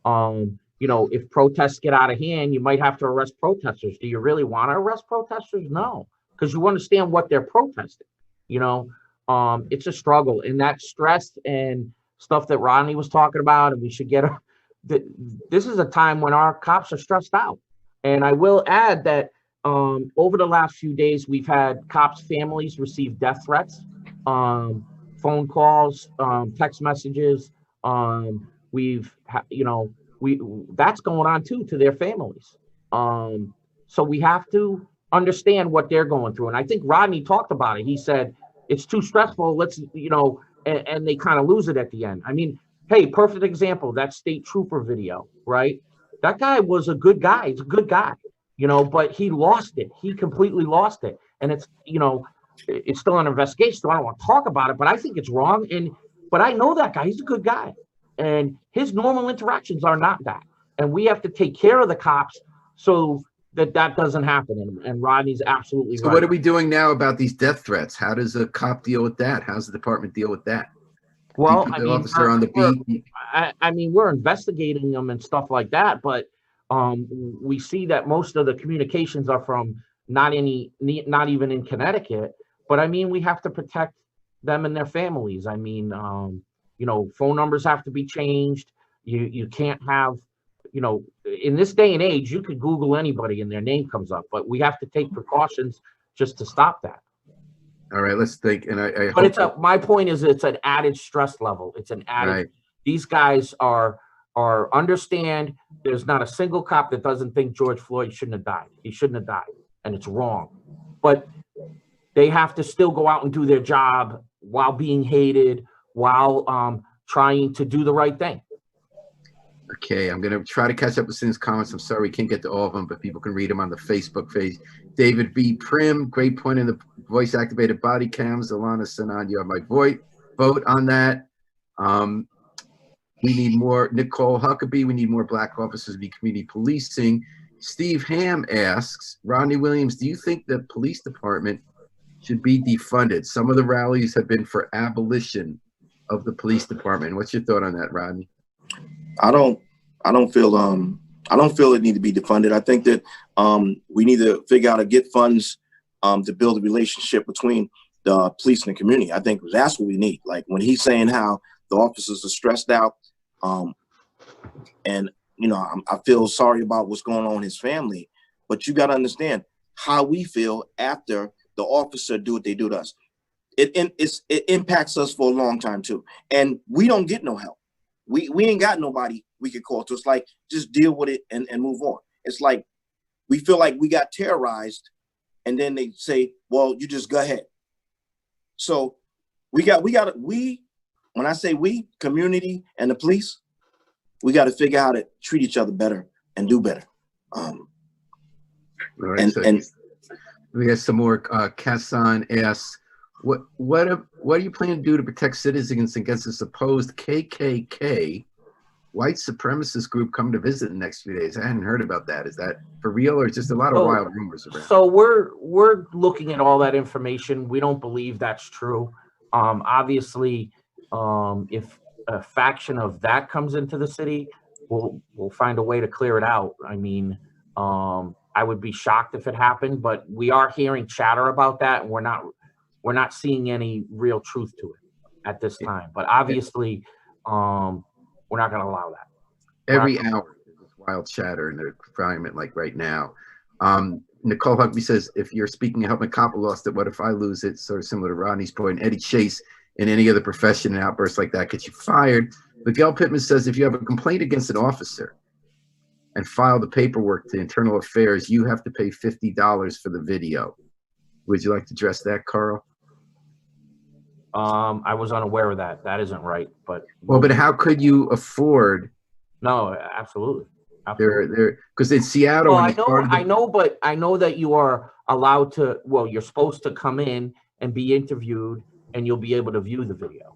You know, if protests get out of hand, you might have to arrest protesters. Do you really want to arrest protesters? No, because you understand what they're protesting. You know, it's a struggle, and that stress and stuff that Rodney was talking about, and we should get. This is a time when our cops are stressed out, and I will add that over the last few days, we've had cops' families receive death threats, phone calls, text messages. You know, that's going on too to their families. So we have to understand what they're going through. And I think Rodney talked about it. He said, it's too stressful. Let's, you know, and they kind of lose it at the end. I mean, hey, perfect example, that state trooper video, right? That guy was a good guy. He's a good guy, you know, but he lost it. He completely lost it. And it's, you know, it's still an investigation. So I don't want to talk about it, but I think it's wrong. But I know that guy. He's a good guy. And his normal interactions are not that. And we have to take care of the cops so that doesn't happen. And Rodney's absolutely right. So what are we doing now about these death threats? How does a cop deal with that? How's the department deal with that? Well, I mean, officer on the beat. I mean, we're investigating them and stuff like that, but we see that most of the communications are from not even in Connecticut. But I mean, we have to protect them and their families. I mean, you know, phone numbers have to be changed. You can't have, you know, in this day and age, you could Google anybody and their name comes up, but we have to take precautions just to stop that. All right, let's think. And But my point is, it's an added stress level. It's an added. Right. These guys are understand. There's not a single cop that doesn't think George Floyd shouldn't have died. He shouldn't have died, and it's wrong. But they have to still go out and do their job while being hated, while trying to do the right thing. Okay, I'm going to try to catch up with Sin's comments. I'm sorry we can't get to all of them, but people can read them on the Facebook page. David B. Prim, great point in the voice-activated body cams. Alana Sanan, you have my vote on that. We need more. Nicole Huckabee, we need more black officers to be community policing. Steve Ham asks, Rodney Williams, do you think the police department should be defunded? Some of the rallies have been for abolition of the police department. What's your thought on that, Rodney? I don't feel it need to be defunded. I think that we need to figure out how to get funds to build a relationship between the police and the community. I think that's what we need. Like when he's saying how the officers are stressed out, and you know, I feel sorry about what's going on in his family, but you got to understand how we feel after the officer do what they do to us. It impacts us for a long time too, and we don't get no help. We ain't got nobody we could call to. It's like, just deal with it and move on. It's like we feel like we got terrorized, and then they say, well, you just go ahead. So when I say we, community and the police, we got to figure out how to treat each other better and do better. Right, and we have some more. Kassan asks, what are you planning to do to protect citizens against a supposed KKK white supremacist group coming to visit in the next few days? I hadn't heard about that. Is that for real, or just a lot of wild rumors around? So we're looking at all that information. We don't believe that's true. Obviously, if a faction of that comes into the city, we'll find a way to clear it out. I mean, I would be shocked if it happened, but we are hearing chatter about that, and we're not seeing any real truth to it at this time. But obviously, we're not going to allow that. Every hour there's wild chatter in the environment, like right now. Nicole Huckabee says, if you're speaking to help a cop lost it, what if I lose it? Sort of similar to Rodney's point. Eddie Chase, in any other profession, an outburst like that gets you fired. Miguel Pittman says, if you have a complaint against an officer and file the paperwork to Internal Affairs, you have to pay $50 for the video. Would you like to address that, Carl? I was unaware of that. That isn't right, but well, but how could you afford? No, absolutely. They're because in Seattle. Well, I know, but I know that you are allowed to. Well, you're supposed to come in and be interviewed, and you'll be able to view the video.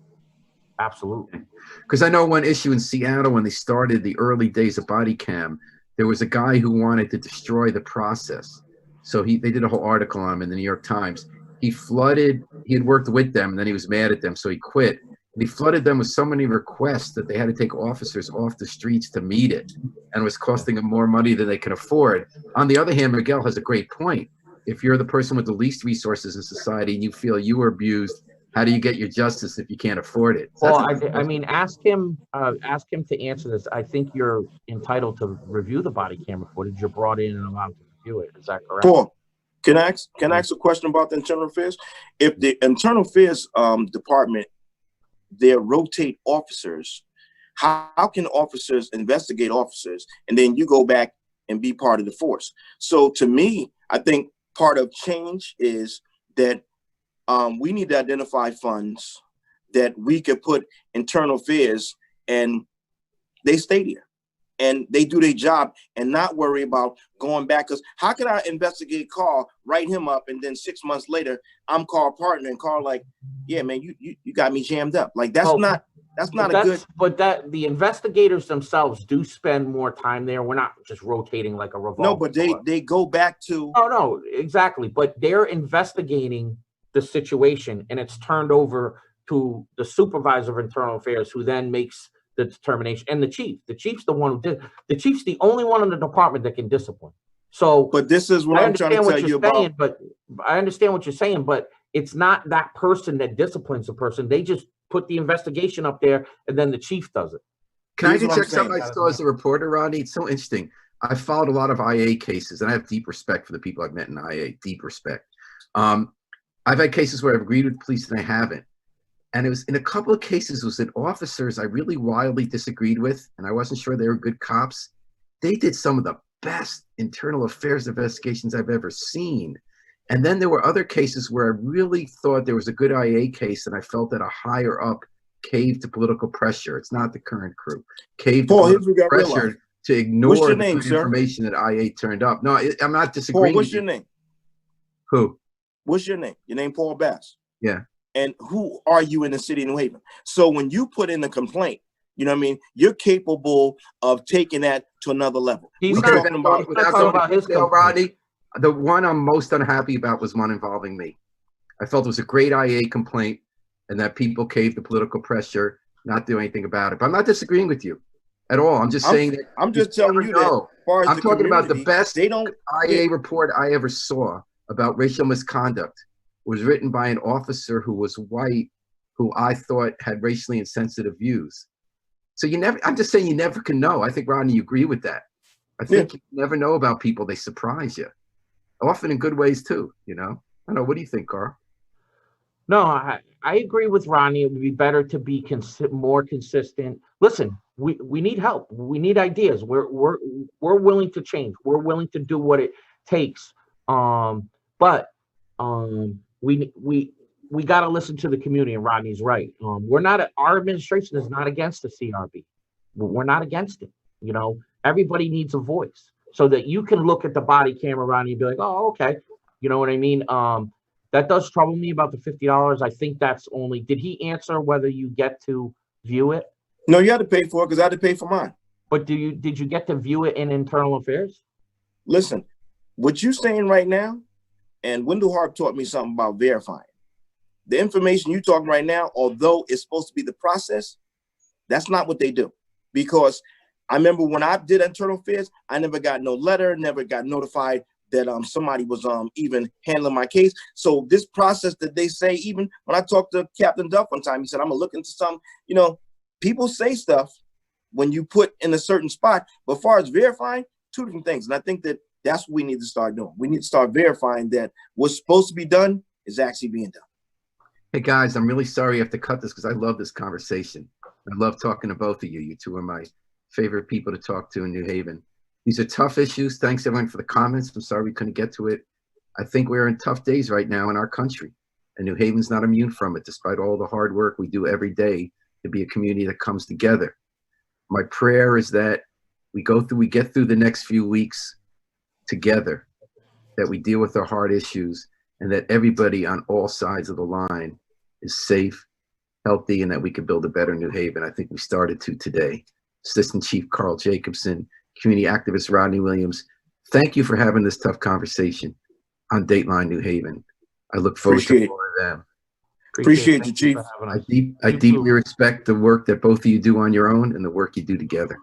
Absolutely. Because I know one issue in Seattle when they started the early days of body cam, there was a guy who wanted to destroy the process. So they did a whole article on him in the New York Times. He had worked with them, and then he was mad at them, so he quit. And he flooded them with so many requests that they had to take officers off the streets to meet it, and it was costing them more money than they can afford. On the other hand, Miguel has a great point. If you're the person with the least resources in society and you feel you were abused, how do you get your justice if you can't afford it? So Well, I mean, ask him to answer this. I think you're entitled to review the body camera footage. You're brought in and allowed to review it. Is that correct? Paul, can I ask a question about the internal affairs? If the internal affairs department, they rotate officers, how can officers investigate officers and then you go back and be part of the force? So to me, I think part of change is that we need to identify funds that we could put internal affairs and they stay there and they do their job and not worry about going back. Because how can I investigate Carl, write him up, and then 6 months later, I'm Carl partner and Carl like, yeah, man, you got me jammed up. Like that's not a good. But that the investigators themselves do spend more time there. We're not just rotating like a revolver. No, but they go back to. Oh no, exactly. But they're investigating the situation, and it's turned over to the supervisor of internal affairs, who then makes the determination. And the chief's the one who did. The chief's the only one in the department that can discipline. So, but this is what I'm trying to tell you about. But I understand what you're saying, but it's not that person that disciplines the person. They just put the investigation up there, and then the chief does it. Can I just check something I saw as a reporter, Rodney? It's so interesting. I followed a lot of IA cases, and I have deep respect for the people I've met in IA. Deep respect. I've had cases where I've agreed with the police and I haven't. And it was in a couple of cases, it was that officers I really wildly disagreed with, and I wasn't sure they were good cops. They did some of the best internal affairs investigations I've ever seen. And then there were other cases where I really thought there was a good IA case, and I felt that a higher up caved to political pressure. It's not the current crew. Caved to political pressure to ignore the good information that IA turned up. No, I'm not disagreeing. Paul, what's your name? Who? What's your name? Your name Paul Babz. Yeah. And who are you in the city of New Haven? So when you put in a complaint, you know what I mean? You're capable of taking that to another level. He's talking about his Rodney. The one I'm most unhappy about was one involving me. I felt it was a great IA complaint and that people caved to political pressure, not do anything about it. But I'm not disagreeing with you at all. I'm just saying that. I'm just telling you that. I'm talking about the best IA report I ever saw about racial misconduct. Was written by an officer who was white, who I thought had racially insensitive views. So I'm just saying you never can know. I think, Rodney, you agree with that. I think you never know about people. They surprise you. Often in good ways too, you know? I don't know. What do you think, Carl? No, I agree with Ronnie. It would be better to be more consistent. Listen, we need help. We need ideas. We're willing to change. We're willing to do what it takes. We got to listen to the community, and Rodney's right. Our administration is not against the CRB. We're not against it. You know, everybody needs a voice so that you can look at the body camera, Rodney, and be like, oh, okay. You know what I mean? That does trouble me about the $50. I think that's only, did he answer whether you get to view it? No, you had to pay for it because I had to pay for mine. But did you get to view it in internal affairs? Listen, what you're saying right now, and Wendell Harp taught me something about verifying. The information you're talking right now, although it's supposed to be the process, that's not what they do. Because I remember when I did internal affairs, I never got no letter, never got notified that somebody was even handling my case. So this process that they say, even when I talked to Captain Duff one time, he said, I'm gonna look into some, you know, people say stuff when you put in a certain spot, but as far as verifying, two different things. And I think that that's what we need to start doing. We need to start verifying that what's supposed to be done is actually being done. Hey guys, I'm really sorry I have to cut this because I love this conversation. I love talking to both of you. You two are my favorite people to talk to in New Haven. These are tough issues. Thanks everyone for the comments. I'm sorry we couldn't get to it. I think we're in tough days right now in our country, and New Haven's not immune from it, despite all the hard work we do every day to be a community that comes together. My prayer is that we get through the next few weeks together, that we deal with our hard issues, and that everybody on all sides of the line is safe, healthy, and that we can build a better New Haven. I think we started to today. Assistant Chief Carl Jacobson, community activist Rodney Williams, thank you for having this tough conversation on Dateline New Haven. I look forward to more of them. Appreciate you, Thank Chief. for having I us. I deeply respect the work that both of you do on your own and the work you do together.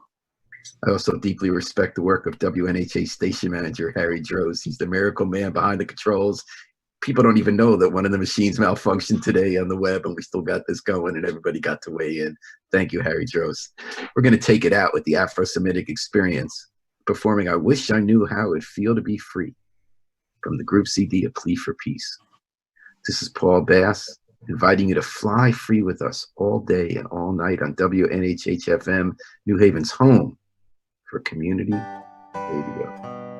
I also deeply respect the work of WNHA station manager Harry Droz. He's the miracle man behind the controls. People don't even know that one of the machines malfunctioned today on the web, and we still got this going, and everybody got to weigh in. Thank you, Harry Droz. We're going to take it out with the Afro-Semitic Experience, performing I Wish I Knew How It Would Feel to Be Free from the group CD A Plea for Peace. This is Paul Bass, inviting you to fly free with us all day and all night on WNHH-FM, New Haven's home for community radio.